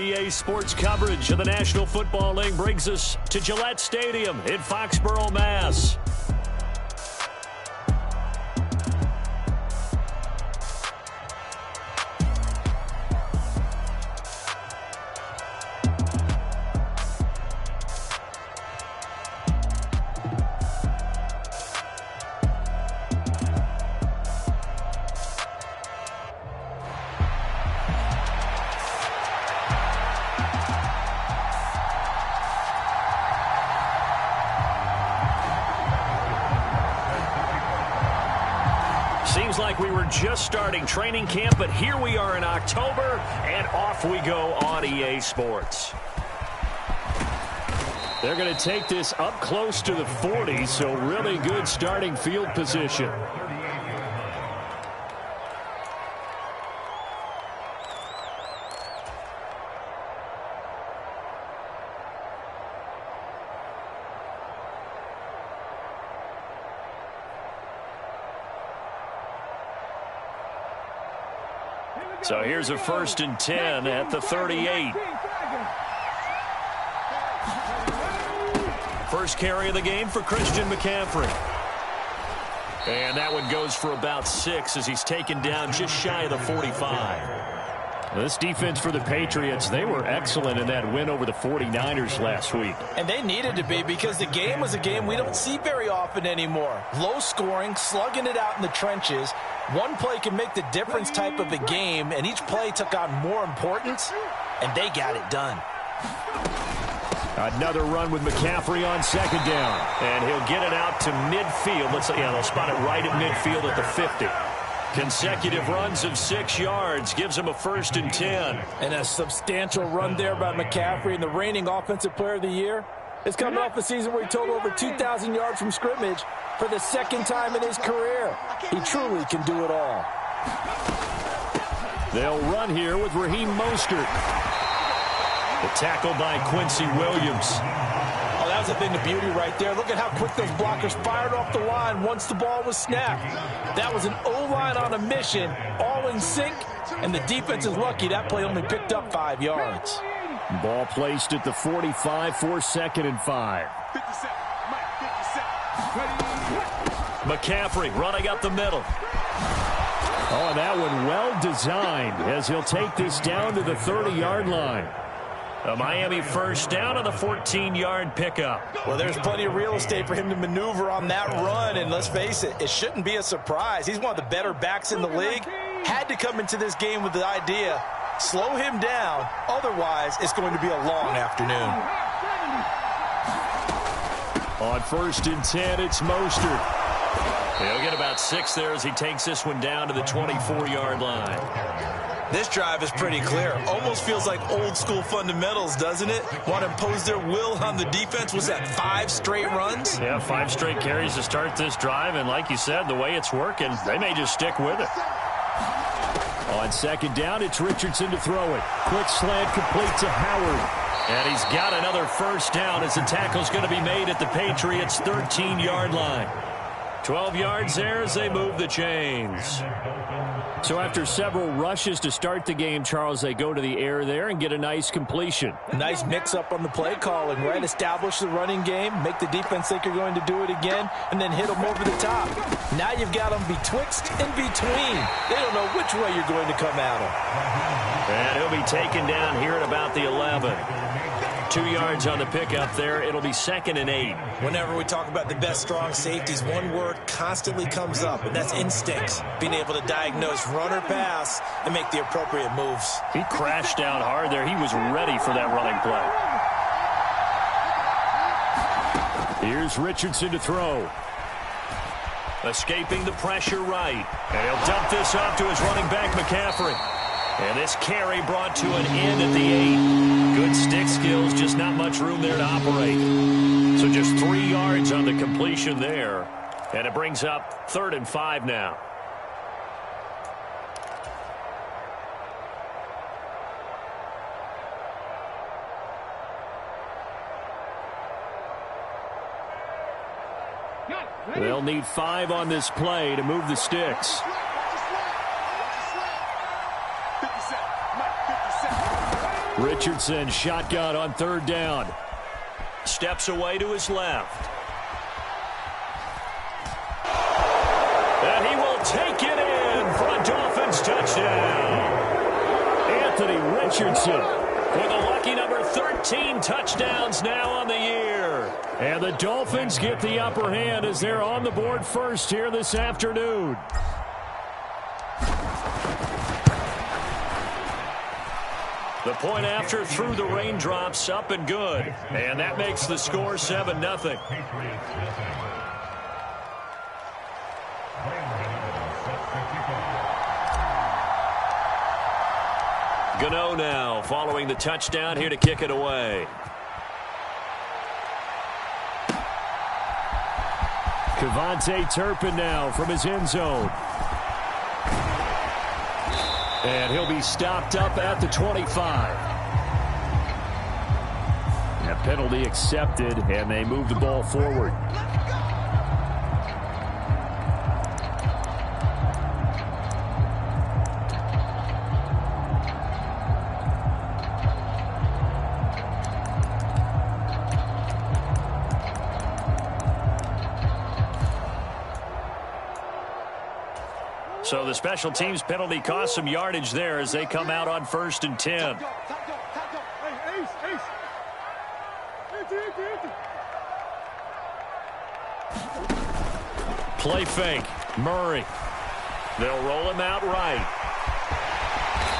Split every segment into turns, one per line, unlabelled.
EA Sports coverage of the National Football League brings us to Gillette Stadium in Foxborough, Mass. Seems like we were just starting training camp, but here we are in October, and off we go on EA Sports. They're going to take this up close to the 40, so really good starting field position. So here's a 1st and 10 at the 38. First carry of the game for Christian McCaffrey. And that one goes for about 6 as he's taken down just shy of the 45. This defense for the Patriots, they were excellent in that win over the 49ers last week.
And they needed to be, because the game was a game we don't see very often anymore. Low scoring, slugging it out in the trenches. One play can make the difference type of a game, and each play took on more importance, and they got it done.
Another run with McCaffrey on 2nd down, and he'll get it out to midfield. They'll spot it right at midfield at the 50. Consecutive runs of 6 yards gives him a 1st and 10.
And a substantial run there by McCaffrey, and the reigning Offensive Player of the Year is coming off a season where he totaled over 2,000 yards from scrimmage for the 2nd time in his career. He truly can do it all.
They'll run here with Raheem Mostert. The tackle by Quincy Williams.
Oh, that was a thing of beauty right there. Look at how quick those blockers fired off the line once the ball was snapped. That was an O-line on a mission, all in sync, and the defense is lucky that play only picked up 5 yards.
Ball placed at the 45 for 2nd and 5. McCaffrey running up the middle. Oh, and that one well designed as he'll take this down to the 30-yard line. A Miami 1st down on the 14-yard pickup.
Well, there's plenty of real estate for him to maneuver on that run, and let's face it, it shouldn't be a surprise. He's one of the better backs in the league. Had to come into this game with the idea, slow him down, otherwise it's going to be a long afternoon.
On 1st and 10, it's Mostert. He'll get about 6 there as he takes this one down to the 24-yard line.
This drive is pretty clear. Almost feels like old school fundamentals, doesn't it? Want to impose their will on the defense. Was that 5 straight runs?
Yeah, 5 straight carries to start this drive, and like you said, the way it's working, they may just stick with it. On 2nd down, it's Richardson to throw it. Quick slant complete to Howard. And he's got another 1st down as the tackle's going to be made at the Patriots' 13-yard line. 12 yards there as they move the chains. So after several rushes to start the game, Charles, they go to the air there and get a nice completion.
Nice mix-up on the play calling, right? Establish the running game, make the defense think you're going to do it again, and then hit them over the top. Now you've got them betwixt and between. They don't know which way you're going to come at them.
And he'll be taken down here at about the 11. 2 yards on the pickup there. It'll be 2nd and 8.
Whenever we talk about the best strong safeties, one word constantly comes up, and that's instincts. Being able to diagnose run or pass and make the appropriate moves.
He crashed down hard there. He was ready for that running play. Here's Richardson to throw. Escaping the pressure right. And he'll dump this off to his running back, McCaffrey. And this carry brought to an end at the 8. Good stick skills, just not much room there to operate. So just 3 yards on the completion there. And it brings up 3rd and 5 now. They'll need 5 on this play to move the sticks. Richardson shotgun on third down. Steps away to his left. And he will take it in for a Dolphins touchdown. Anthony Richardson with a lucky number 13 touchdowns now on the year. And the Dolphins get the upper hand as they're on the board first here this afternoon. The point after through the raindrops, up and good. And that makes the score 7-0. Gano now following the touchdown here to kick it away. Kevontae Turpin now from his end zone. And he'll be stopped up at the 25. That penalty accepted, and they move the ball forward. So the special teams penalty cost some yardage there as they come out on 1st and 10. Play fake. Murray. They'll roll him out right.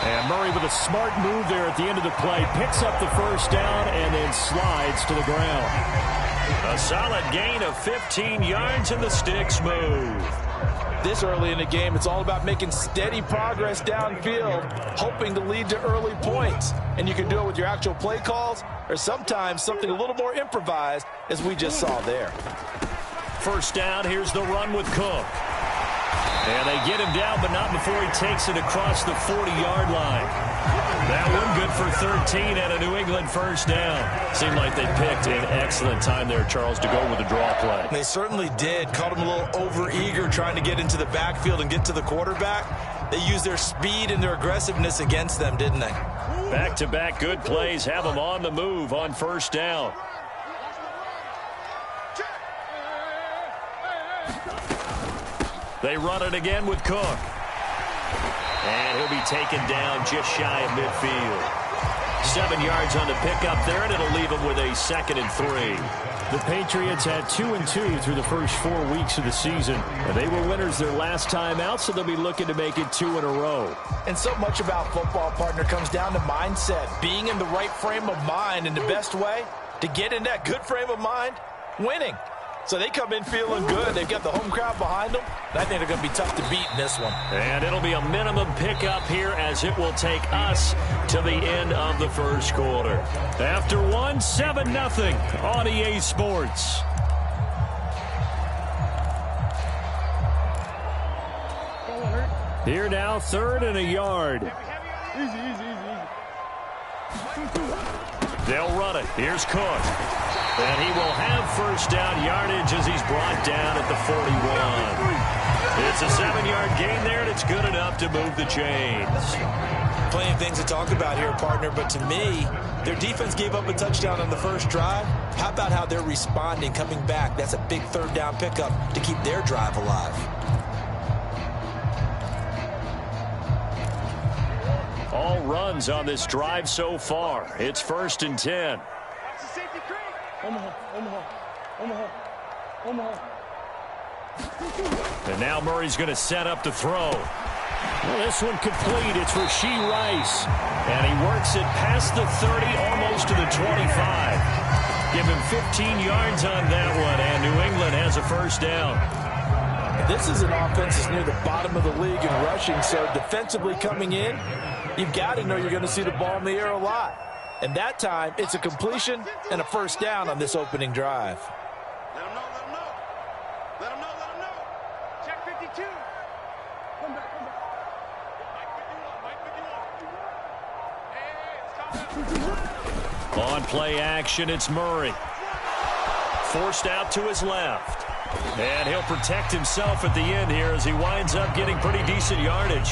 And Murray with a smart move there at the end of the play. Picks up the first down and then slides to the ground. A solid gain of 15 yards and the sticks move.
This early in the game, it's all about making steady progress downfield, hoping to lead to early points. And you can do it with your actual play calls or sometimes something a little more improvised, as we just saw there.
First down, here's the run with Cook. And they get him down, but not before he takes it across the 40-yard line. That one good for 13 and a New England first down. Seemed like they picked an excellent time there, Charles, to go with the draw play.
They certainly did. Caught him a little over-eager trying to get into the backfield and get to the quarterback. They used their speed and their aggressiveness against them, didn't they?
Back-to-back good plays have them on the move on first down. They run it again with Cook. And he'll be taken down just shy of midfield. 7 yards on the pickup there, and it'll leave him with a 2nd and 3. The Patriots had 2-2 through the first 4 weeks of the season. And they were winners their last time out, so they'll be looking to make it 2 in a row.
And so much about football, partner, comes down to mindset. Being in the right frame of mind, and the best way to get in that good frame of mind, winning. So they come in feeling good. They've got the home crowd behind them. I think they're going to be tough to beat in this one.
And it'll be a minimum pickup here as it will take us to the end of the first quarter. After 7-0 on EA Sports. Here now, 3rd and a yard. They'll run it. Here's Cook. And he will have first down yardage as he's brought down at the 41. It's a 7-yard gain there, and it's good enough to move the chains.
Plenty of things to talk about here, partner, but to me, their defense gave up a touchdown on the first drive. How about how they're responding, coming back? That's a big 3rd down pickup to keep their drive alive.
All runs on this drive so far. It's 1st and 10. And now Murray's going to set up to throw. Well, this one complete. It's Rashee Rice. And he works it past the 30, almost to the 25. Give him 15 yards on that one, and New England has a first down.
This is an offense that's near the bottom of the league in rushing, so defensively coming in, you've got to know you're going to see the ball in the air a lot. And that time, it's a completion and a first down on this opening drive.
Let him know, let him know. Let him know, let him know. Check 52. Come back, come back. Mike 51, Mike 51. Hey,
On play action, it's Murray. Forced out to his left. And he'll protect himself at the end here as he winds up getting pretty decent yardage.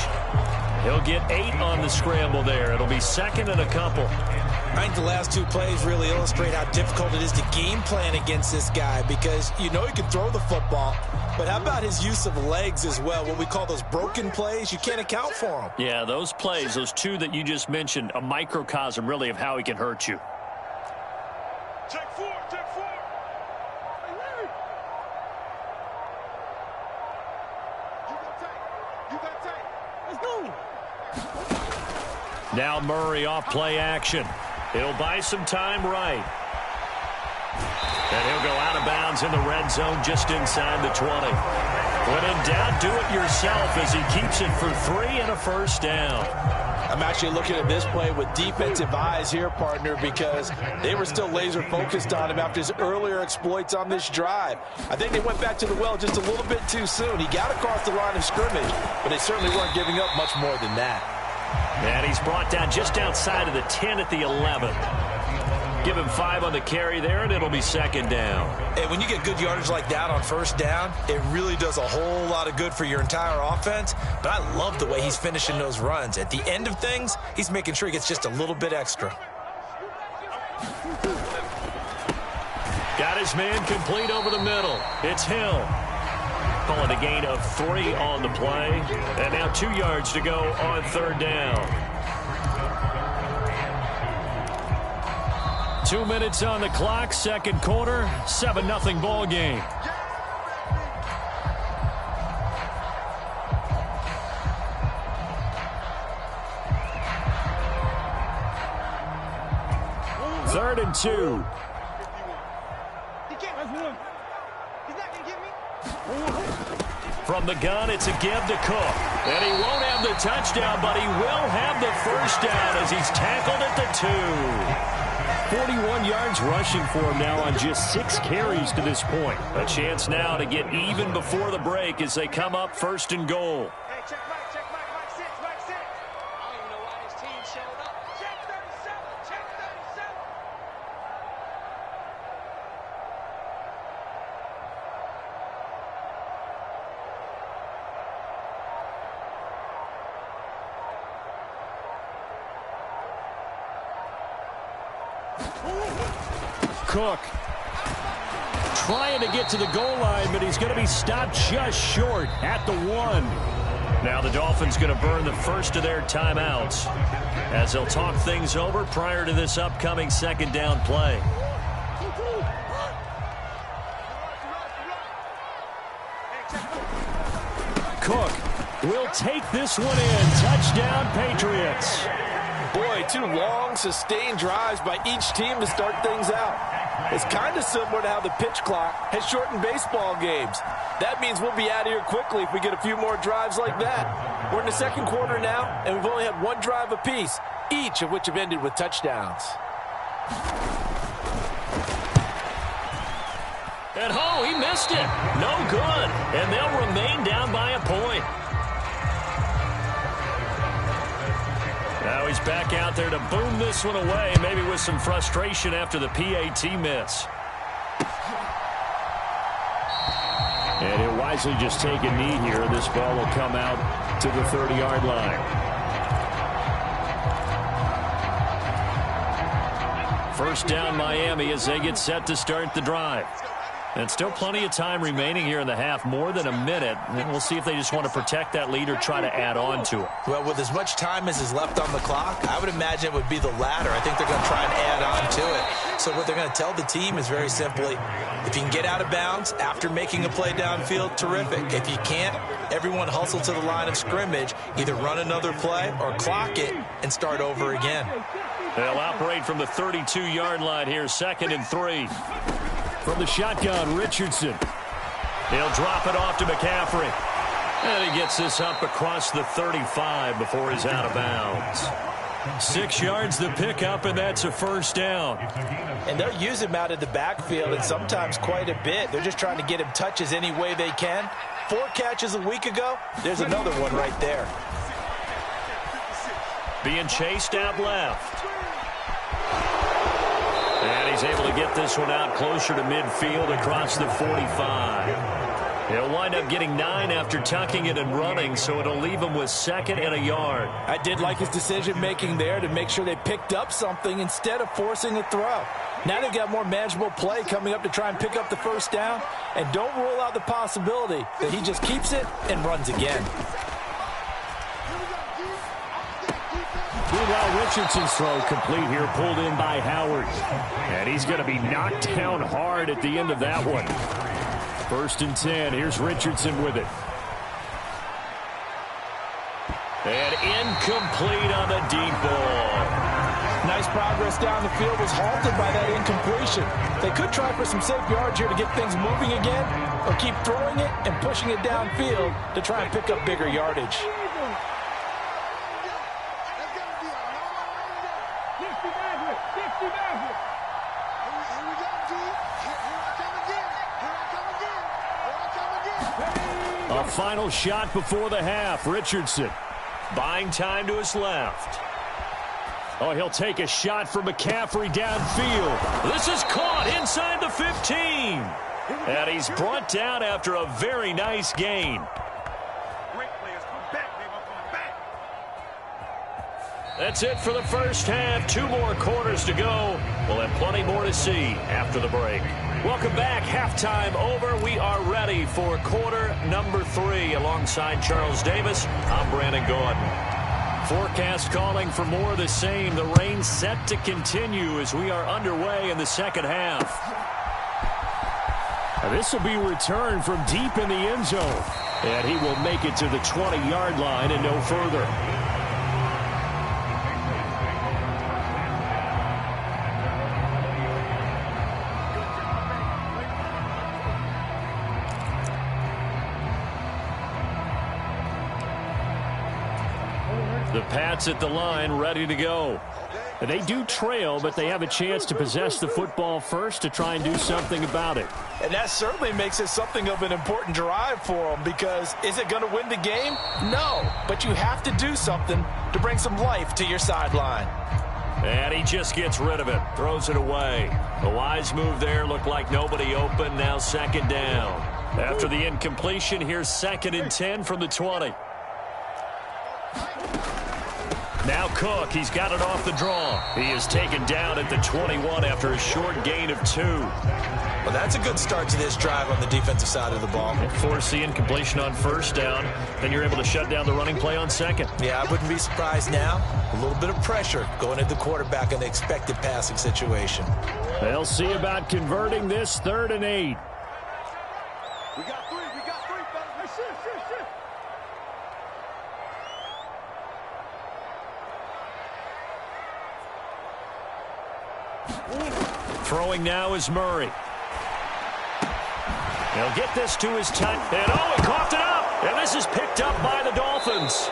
He'll get 8 on the scramble there. It'll be second and a couple.
I think the last 2 plays really illustrate how difficult it is to game plan against this guy, because you know he can throw the football, but how about his use of legs as well? What we call those broken plays, you can't account for them.
Yeah, those plays, those 2 that you just mentioned, a microcosm really of how he can hurt you.
Check 4, check 4. You got tight. Let's go.
Now Murray off play action. He'll buy some time right. And he'll go out of bounds in the red zone just inside the 20. When in doubt, do it yourself as he keeps it for 3 and a first down.
I'm actually looking at this play with defensive eyes here, partner, because they were still laser focused on him after his earlier exploits on this drive. I think they went back to the well just a little bit too soon. He got across the line of scrimmage, but they certainly weren't giving up much more than that.
And he's brought down just outside of the 10 at the 11. Give him 5 on the carry there, and it'll be second down.
And when you get good yardage like that on first down, it really does a whole lot of good for your entire offense. But I love the way he's finishing those runs. At the end of things, he's making sure he gets just a little bit extra.
Got his man complete over the middle. It's Hill. Calling a gain of 3 on the play. And now 2 yards to go on third down. 2 minutes on the clock, second quarter, 7-0 ball game. Third and 2. From the gun, it's a give to Cook. And he won't have the touchdown, but he will have the first down as he's tackled at the 2. 41 yards rushing for him now on just 6 carries to this point. A chance now to get even before the break as they come up first and goal.
Hey, check Mike, Mike 6, Mike 6. I don't even know why this team showed up. Check 37, check 37.
Cook trying to get to the goal line, but he's going to be stopped just short at the 1. Now the Dolphins going to burn the first of their timeouts as they'll talk things over prior to this upcoming second down play. Cook will take this one in. Touchdown, Patriots.
Boy, 2 long, sustained drives by each team to start things out. It's kind of similar to how the pitch clock has shortened baseball games. That means we'll be out of here quickly if we get a few more drives like that. We're in the second quarter now, and we've only had 1 drive apiece, each of which have ended with touchdowns.
And oh, he missed it. No good. And they'll remain down by a point. Now he's back out there to boom this one away, maybe with some frustration after the PAT miss. And he'll wisely just take a knee here. This ball will come out to the 30-yard line. First down, Miami, as they get set to start the drive. And still plenty of time remaining here in the half, more than a minute. And we'll see if they just want to protect that lead or try to add on to it.
Well, with as much time as is left on the clock, I would imagine it would be the latter. I think they're going to try and add on to it. So what they're going to tell the team is very simply, if you can get out of bounds after making a play downfield, terrific. If you can't, everyone hustle to the line of scrimmage, either run another play or clock it and start over again.
They'll operate from the 32-yard line here, 2nd and 3. From the shotgun, Richardson. He'll drop it off to McCaffrey. And he gets this up across the 35 before he's out of bounds. 6 yards the pickup, and that's a first down.
And they'll use him out of the backfield, and sometimes quite a bit. They're just trying to get him touches any way they can. 4 catches a week ago. There's another one right there.
Being chased out left. And he's able to get this one out closer to midfield across the 45. He'll wind up getting 9 after tucking it and running, so it'll leave him with 2nd and a yard.
I did like his decision-making there to make sure they picked up something instead of forcing a throw. Now they've got more manageable play coming up to try and pick up the first down, and don't rule out the possibility that he just keeps it and runs again.
Meanwhile, Richardson's throw complete here, pulled in by Howard. And he's going to be knocked down hard at the end of that one. 1st and 10. Here's Richardson with it. And incomplete on the deep ball.
Nice progress down the field, was halted by that incompletion. They could try for some safe yards here to get things moving again, or keep throwing it and pushing it downfield to try and pick up bigger yardage.
A final shot before the half. Richardson buying time to his left. Oh, he'll take a shot from McCaffrey downfield. This is caught inside the 15. And he's brought down after a very nice gain.
Great players come back, baby. Come back.
That's it for the first half. 2 more quarters to go. We'll have plenty more to see after the break. Welcome back. Halftime over. We are ready for quarter number 3. Alongside Charles Davis, I'm Brandon Gordon. Forecast calling for more of the same. The rain set to continue as we are underway in the second half. This will be returned from deep in the end zone. And he will make it to the 20-yard line and no further. The Pats at the line, ready to go. They do trail, but they have a chance to possess the football first to try and do something about it.
And that certainly makes it something of an important drive for them, because is it going to win the game? No, but you have to do something to bring some life to your sideline.
And he just gets rid of it, throws it away. A wise move there, looked like nobody open, now 2nd down. After the incompletion, here's 2nd and 10 from the 20. Now Cook, he's got it off the draw. He is taken down at the 21 after a short gain of 2.
Well, that's a good start to this drive on the defensive side of the ball.
Force the incompletion on 1st down, then you're able to shut down the running play on 2nd.
Yeah, I wouldn't be surprised now. A little bit of pressure going at the quarterback in the expected passing situation.
They'll see about converting this 3rd and 8.
We got 3, fellas. Shit.
Throwing now is Murray. He'll get this to his tight. And he coughed it up. And this is picked up by the Dolphins.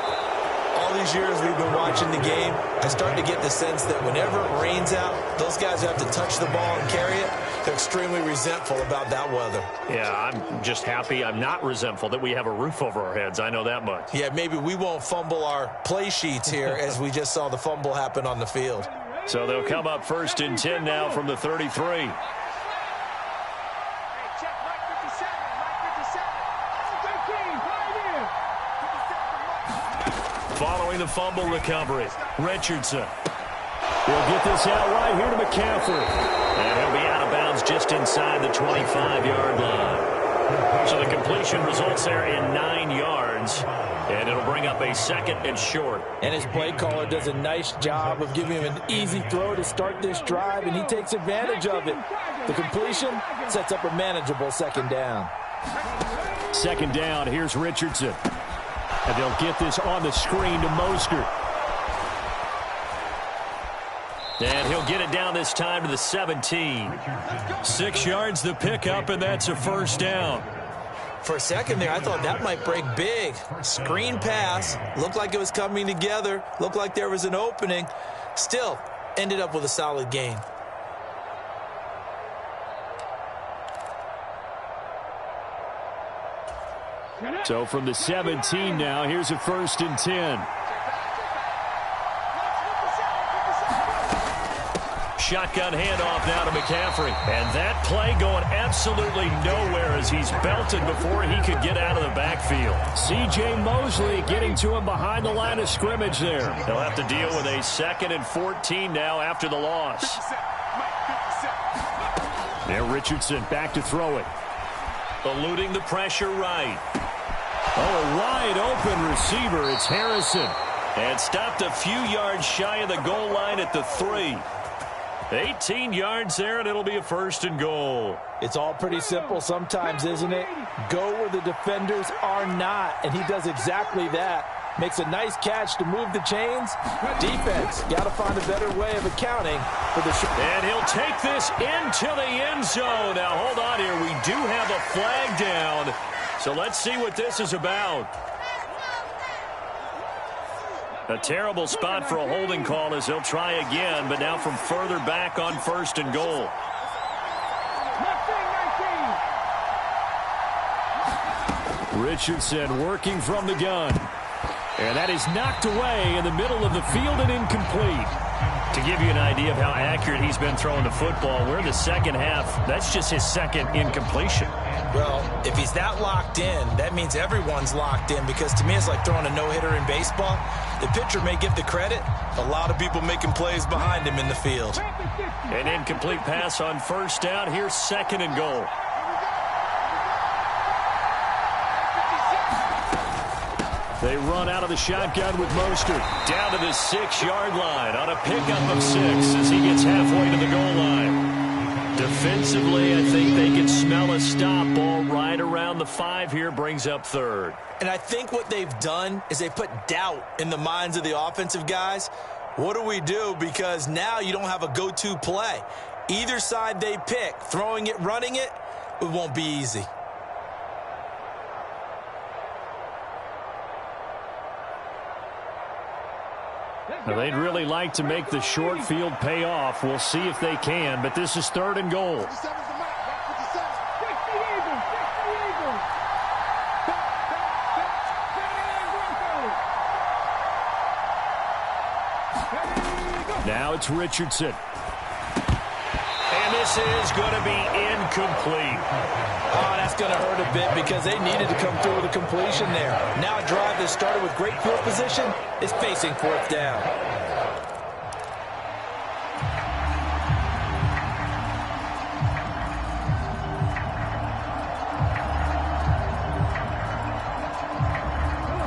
All these years we've been watching the game, I start to get the sense that whenever it rains out, those guys who have to touch the ball and carry it, they're extremely resentful about that weather.
Yeah, I'm just happy I'm not resentful that we have a roof over our heads. I know that much.
Yeah, maybe we won't fumble our play sheets here as we just saw the fumble happen on the field.
So they'll come up 1st and 10 now from the 33. Following the fumble recovery, Richardson. He'll get this out right here to McCaffrey. And he'll be out of bounds just inside the 25-yard line. So the completion results there in 9 yards. And it'll bring up a 2nd and short.
And his play caller does a nice job of giving him an easy throw to start this drive, and he takes advantage of it. The completion sets up a manageable 2nd down.
2nd down, here's Richardson. And they'll get this on the screen to Mostert. And he'll get it down this time to the 17. 6 yards the pickup, and that's a 1st down.
For a second there, I thought that might break big. Screen pass. Looked like it was coming together. Looked like there was an opening. Still, ended up with a solid gain.
So from the 17 now, here's a 1st and 10. Shotgun handoff now to McCaffrey. And that play going absolutely nowhere as he's belted before he could get out of the backfield. C.J. Mosley getting to him behind the line of scrimmage there. They'll have to deal with a 2nd and 14 now after the loss. Now Richardson back to throw it. Eluding the pressure right. Oh, a wide open receiver. It's Harrison. And stopped a few yards shy of the goal line at the 3. 18 yards there, and it'll be a 1st and goal.
It's all pretty simple sometimes, isn't it? Go where the defenders are not, and he does exactly that. Makes a nice catch to move the chains. Defense, got to find a better way of accounting for the shot.
And he'll take this into the end zone. Now, hold on here. We do have a flag down, so let's see what this is about. A terrible spot for a holding call as they'll try again, but now from further back on 1st and goal. Richardson working from the gun. And that is knocked away in the middle of the field and incomplete. To give you an idea of how accurate he's been throwing the football, we're in the second half. That's just his 2nd incompletion.
Well, if he's that locked in, that means everyone's locked in, because to me it's like throwing a no-hitter in baseball. The pitcher may get the credit. A lot of people making plays behind him in the field.
An incomplete pass on 1st down. Here's 2nd and goal. They run out of the shotgun with Mostert. Down to the 6-yard line on a pickup of 6 as he gets halfway to the goal line. Defensively, I think they can smell a stop. Ball right around the 5 here, brings up 3rd.
And I think what they've done is they put doubt in the minds of the offensive guys. What do we do? Because now you don't have a go-to play. Either side they pick, throwing it, running it, it won't be easy.
Now, they'd really like to make the short field pay off. We'll see if they can, but this is 3rd and goal. Now it's Richardson. And this is going to be incomplete.
Oh, that's going to hurt a bit because they needed to come through with a completion there. Now a drive that started with great field position is facing 4th down.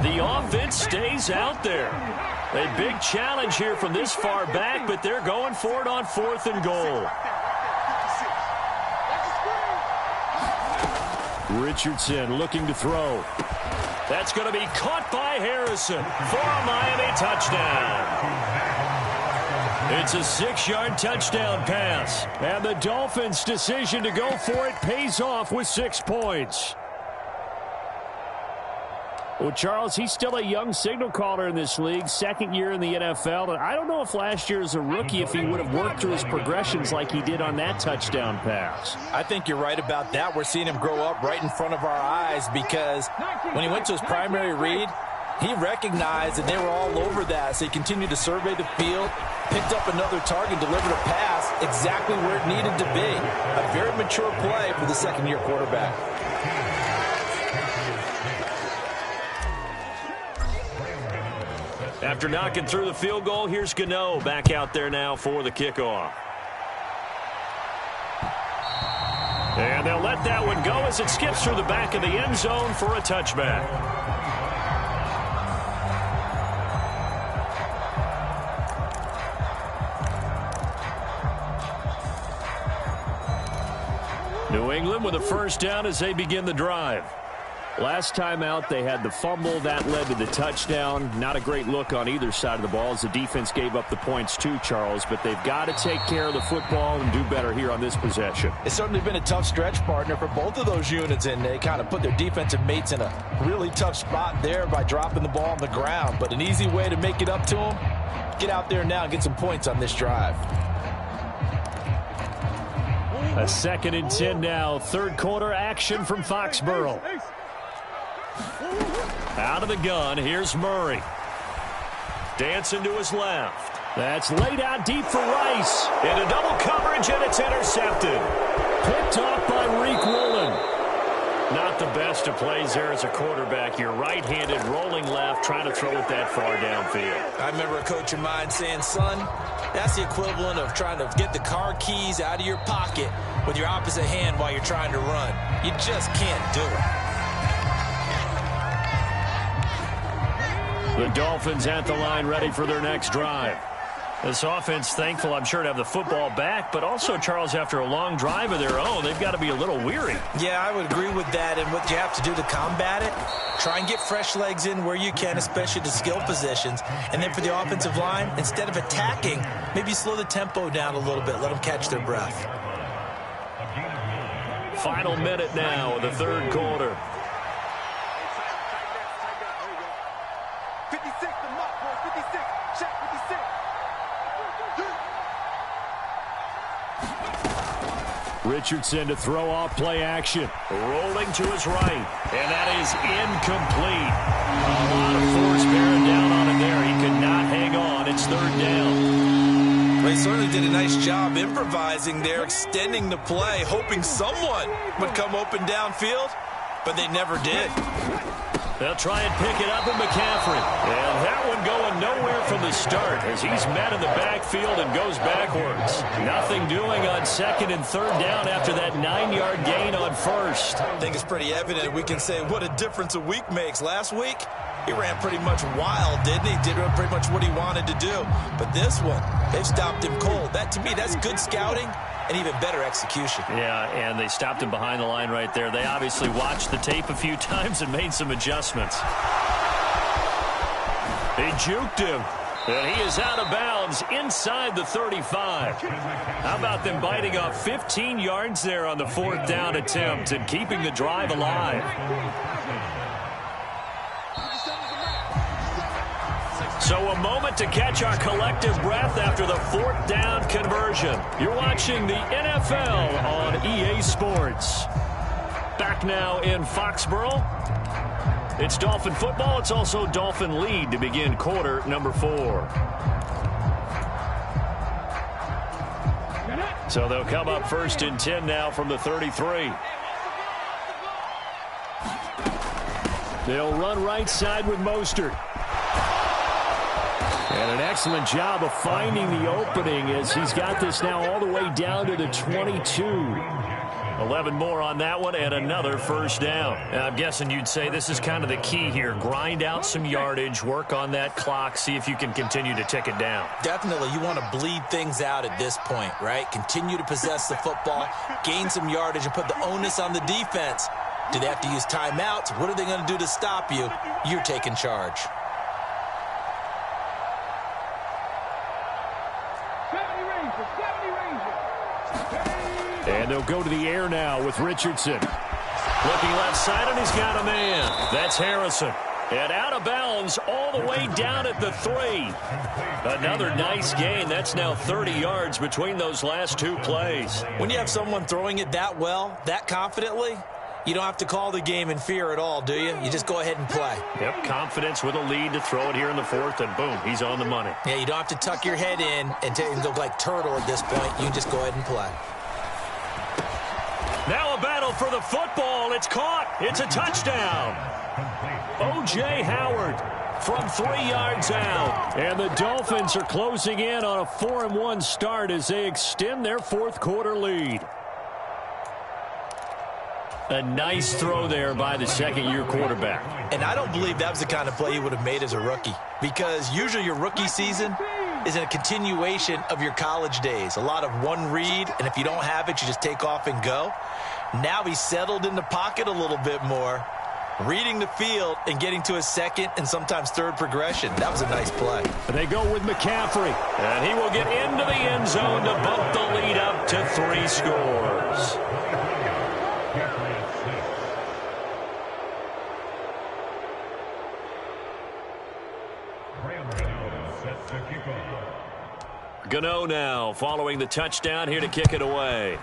The offense stays out there. A big challenge here from this far back, but they're going for it on 4th and goal. Richardson looking to throw. That's going to be caught by Harrison for a Miami touchdown. It's a 6-yard touchdown pass. And the Dolphins' decision to go for it pays off with 6 points. Well, Charles, he's still a young signal caller in this league, 2nd year in the NFL. And I don't know if last year as a rookie, if he would have worked through his progressions like he did on that touchdown pass.
I think you're right about that. We're seeing him grow up right in front of our eyes, because when he went to his primary read, he recognized that they were all over that. So he continued to survey the field, picked up another target, delivered a pass exactly where it needed to be. A very mature play for the 2nd-year quarterback.
After knocking through the field goal, here's Gano back out there now for the kickoff. And they'll let that one go as it skips through the back of the end zone for a touchback. New England with a 1st down as they begin the drive. Last time out, they had the fumble. That led to the touchdown. Not a great look on either side of the ball as the defense gave up the points too, Charles. But they've got to take care of the football and do better here on this possession.
It's certainly been a tough stretch, partner, for both of those units, and they kind of put their defensive mates in a really tough spot there by dropping the ball on the ground. But an easy way to make it up to them, get out there now and get some points on this drive.
A 2nd and 10 now. 3rd quarter action from Foxborough. Out of the gun, here's Murray. Dancing to his left. That's laid out deep for Rice.
Into double coverage, and it's intercepted.
Picked off by Reek Woolen. Not the best of plays there as a quarterback. You're right-handed, rolling left, trying to throw it that far downfield.
I remember a coach of mine saying, son, that's the equivalent of trying to get the car keys out of your pocket with your opposite hand while you're trying to run. You just can't do it.
The Dolphins at the line, ready for their next drive. This offense, thankful, I'm sure, to have the football back, but also, Charles, after a long drive of their own, they've got to be a little weary.
Yeah, I would agree with that, and what you have to do to combat it, try and get fresh legs in where you can, especially the skill positions, and then for the offensive line, instead of attacking, maybe slow the tempo down a little bit, let them catch their breath.
Final minute now of the third quarter.
56, the mark, boys, 56. Check 56.
Richardson to throw off play action. Rolling to his right. And that is incomplete. A lot of force bearing down on him there. He could not hang on. It's third down.
They certainly did a nice job improvising there, extending the play, hoping someone would come open downfield, but they never did.
They'll try and pick it up with McCaffrey. And that one going nowhere from the start as he's met in the backfield and goes backwards. Nothing doing on second and third down after that 9-yard gain on first.
I think it's pretty evident we can say what a difference a week makes. Last week, he ran pretty much wild, didn't he? Did pretty much what he wanted to do. But this one, they've stopped him cold. That, to me, that's good scouting and even better execution.
Yeah, and they stopped him behind the line right there. They obviously watched the tape a few times and made some adjustments. They juked him, and he is out of bounds inside the 35. How about them biting off 15 yards there on the fourth down attempt and keeping the drive alive? So a moment to catch our collective breath after the fourth down conversion. You're watching the NFL on EA Sports. Back now in Foxborough. It's Dolphin football. It's also Dolphin lead to begin quarter number 4. So they'll come up first and 10 now from the 33. They'll run right side with Mostert. And an excellent job of finding the opening as he's got this now all the way down to the 22. 11 more on that one and another first down. I'm guessing you'd say this is kind of the key here. Grind out some yardage, work on that clock, see if you can continue to tick it down.
Definitely. You want to bleed things out at this point, right? Continue to possess the football, gain some yardage, and put the onus on the defense. Do they have to use timeouts? What are they going to do to stop you? You're taking charge.
And they'll go to the air now with Richardson. Looking left side, and he's got a man. That's Harrison. And out of bounds all the way down at the 3. Another nice gain. That's now 30 yards between those last two plays.
When you have someone throwing it that well, that confidently, you don't have to call the game in fear at all, do you? You just go ahead and play.
Yep, confidence with a lead to throw it here in the 4th, and boom, he's on the money.
Yeah, you don't have to tuck your head in and look like turtle at this point. You can just go ahead and play.
Now a battle for the football. It's caught. It's a touchdown. O.J. Howard from 3 yards out. And the Dolphins are closing in on a 4-1 start as they extend their fourth quarter lead. A nice throw there by the second-year quarterback.
And I don't believe that was the kind of play he would have made as a rookie, because usually your rookie season is a continuation of your college days. A lot of one read, and if you don't have it, you just take off and go. Now he's settled in the pocket a little bit more, reading the field and getting to his second and sometimes third progression. That was a nice play.
They go with McCaffrey, and he will get into the end zone to bump the lead up to 3 scores. Gano now following the touchdown here to kick it away.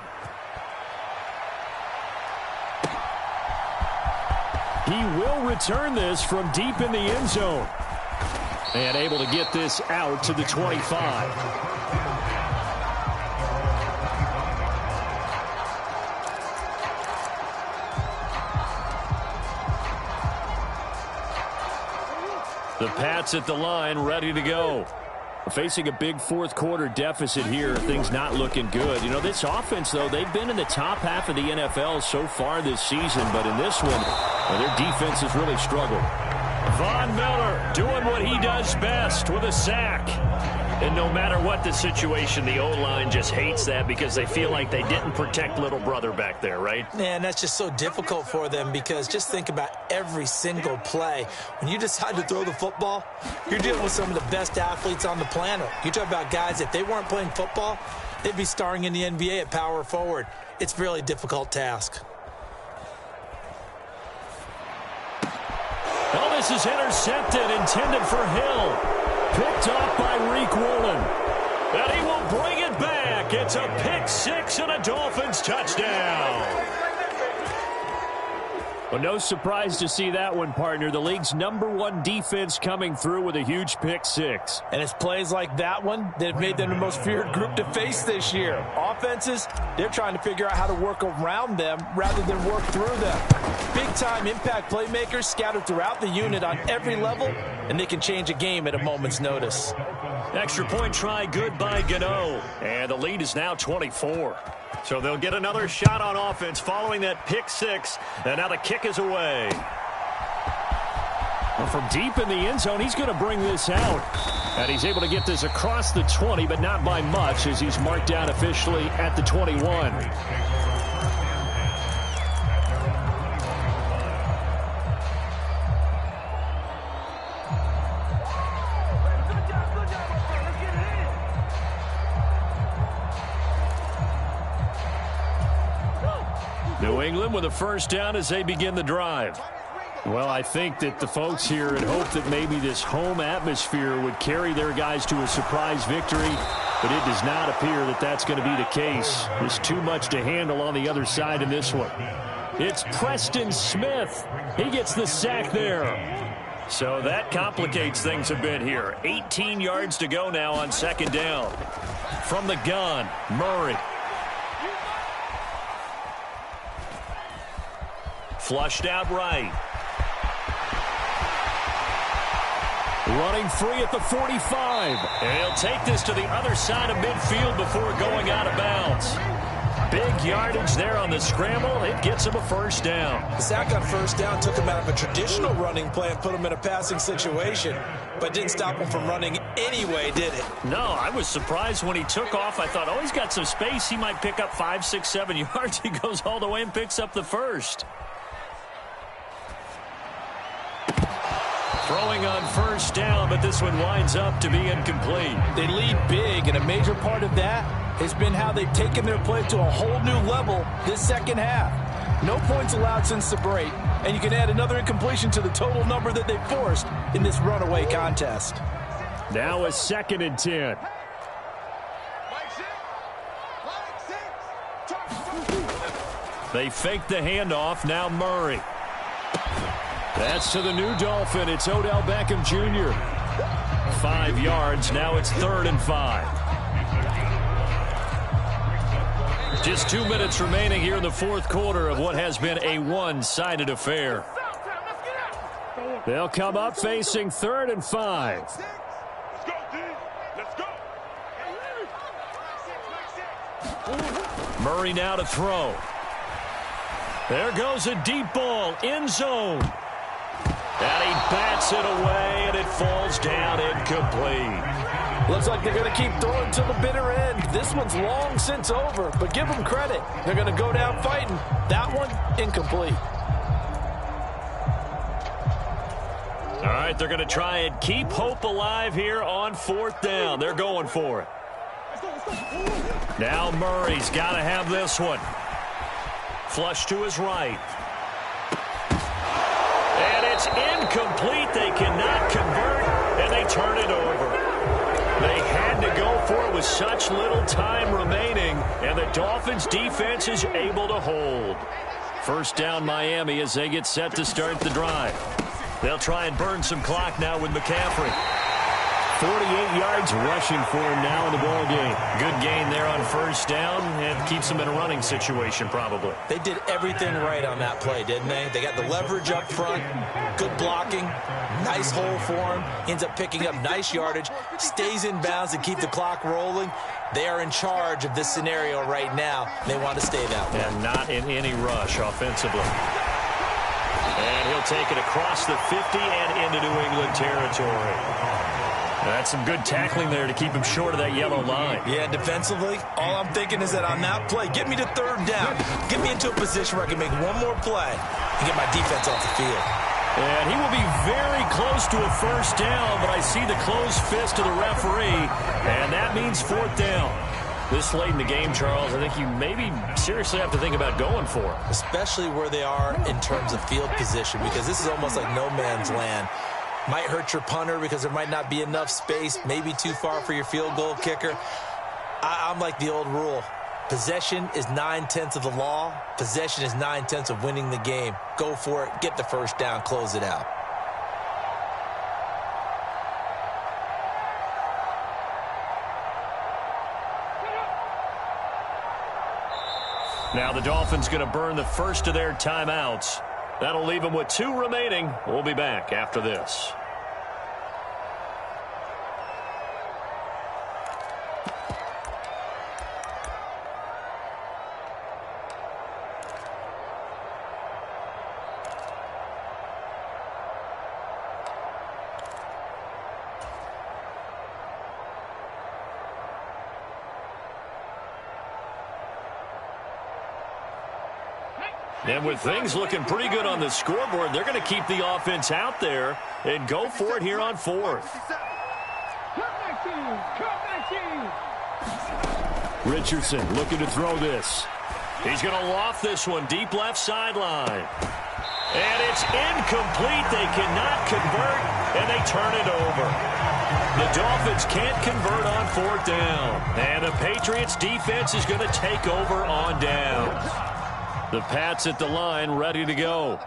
He will return this from deep in the end zone. And able to get this out to the 25. The Pats at the line, ready to go. Facing a big fourth quarter deficit here. Things not looking good. You know, this offense, though, they've been in the top half of the NFL so far this season. But in this one, well, their defense has really struggled. Von Miller doing what he does best with a sack. And no matter what the situation, the O-line just hates that because they feel like they didn't protect little brother back there, right?
Man, that's just so difficult for them because just think about every single play. When you decide to throw the football, you're dealing with some of the best athletes on the planet. You talk about guys, if they weren't playing football, they'd be starring in the NBA at power forward. It's a really difficult task.
Oh, this is intercepted, intended for Hill. Picked off by Reek Woolen. And he will bring it back. It's a pick six and a Dolphins touchdown. Well, no surprise to see that one, partner. The league's #1 defense coming through with a huge pick six.
And it's plays like that one that have made them the most feared group to face this year. Offenses, they're trying to figure out how to work around them rather than work through them. Big-time impact playmakers scattered throughout the unit on every level, and they can change a game at a moment's notice.
Extra point try, good by Gano. And the lead is now 24. So they'll get another shot on offense following that pick six. And now the kick is away. Well, from deep in the end zone, he's going to bring this out. And he's able to get this across the 20, but not by much as he's marked down officially at the 21. New England with a first down as they begin the drive. Well, I think that the folks here had hoped that maybe this home atmosphere would carry their guys to a surprise victory, but it does not appear that that's going to be the case. There's too much to handle on the other side in this one. It's Preston Smith. He gets the sack there. So that complicates things a bit here. 18 yards to go now on second down. From the gun, Murray. Flushed out right. Running free at the 45. And he'll take this to the other side of midfield before going out of bounds. Big yardage there on the scramble. It gets him a first down.
The sack on first down took him out of a traditional running play and put him in a passing situation, but didn't stop him from running anyway, did it?
No, I was surprised when he took off. I thought, oh, he's got some space. He might pick up 5, 6, 7 yards. He goes all the way and picks up the first. Throwing on first down, but this one winds up to be incomplete.
They lead big, and a major part of that has been how they've taken their play to a whole new level this second half. No points allowed since the break, and you can add another incompletion to the total number that they forced in this runaway contest.
Now a 2nd and 10. They fake the handoff. Now Murray. That's to the new Dolphin. It's Odell Beckham Jr. 5 yards. Now it's 3rd and 5. Just 2 minutes remaining here in the fourth quarter of what has been a one-sided affair. They'll come up facing 3rd and 5.
Let's go, D. Let's go.
Murray now to throw. There goes a deep ball. End zone. And he bats it away, and it falls down incomplete.
Looks like they're going to keep throwing to the bitter end. This one's long since over, but give them credit. They're going to go down fighting. That one, incomplete.
All right, they're going to try and keep hope alive here on 4th down. They're going for it. Now Murray's got to have this one. Flush to his right. And it's incomplete. They cannot convert, and they turn it over. They had to go for it with such little time remaining, and the Dolphins' defense is able to hold. First down Miami as they get set to start the drive. They'll try and burn some clock now with McCaffrey. 48 yards rushing for him now in the ball game.
Good gain there on first down and keeps him in a running situation probably.
They did everything right on that play, didn't they? They got the leverage up front, good blocking, nice hole for him, ends up picking up nice yardage, stays in bounds to keep the clock rolling. They are in charge of this scenario right now. They want to stay that way.
And not in any rush offensively. And he'll take it across the 50 and into New England territory. That's some good tackling there to keep him short of that yellow line.
Yeah, defensively, all I'm thinking is that on that play, get me to third down. Get me into a position where I can make one more play and get my defense off the field.
And he will be very close to a first down, but I see the closed fist of the referee, and that means fourth down. This late in the game, Charles, I think you maybe seriously have to think about going for it.
Especially where they are in terms of field position, because this is almost like no man's land. Might hurt your punter because there might not be enough space, maybe too far for your field goal kicker. I'm like the old rule. Possession is 9/10 of the law. Possession is 9/10 of winning the game. Go for it. Get the first down. Close it out.
Now the Dolphins going to burn the first of their timeouts. That'll leave them with 2 remaining. We'll be back after this. And with things looking pretty good on the scoreboard, they're going to keep the offense out there and go for it here on fourth. Richardson looking to throw this. He's going to loft this one deep left sideline. And it's incomplete. They cannot convert, and they turn it over. The Dolphins can't convert on fourth down. And the Patriots defense is going to take over on downs. The Pats at the line, ready to go.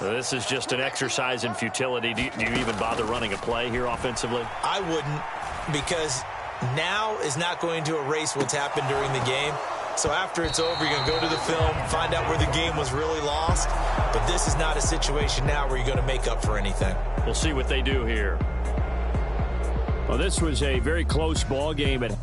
This is just an exercise in futility. Do you even bother running a play here offensively?
I wouldn't, because now is not going to erase what's happened during the game. So after it's over, you're going to go to the film, find out where the game was really lost. But this is not a situation now where you're going to make up for anything.
We'll see what they do here. Well, this was a very close ball game at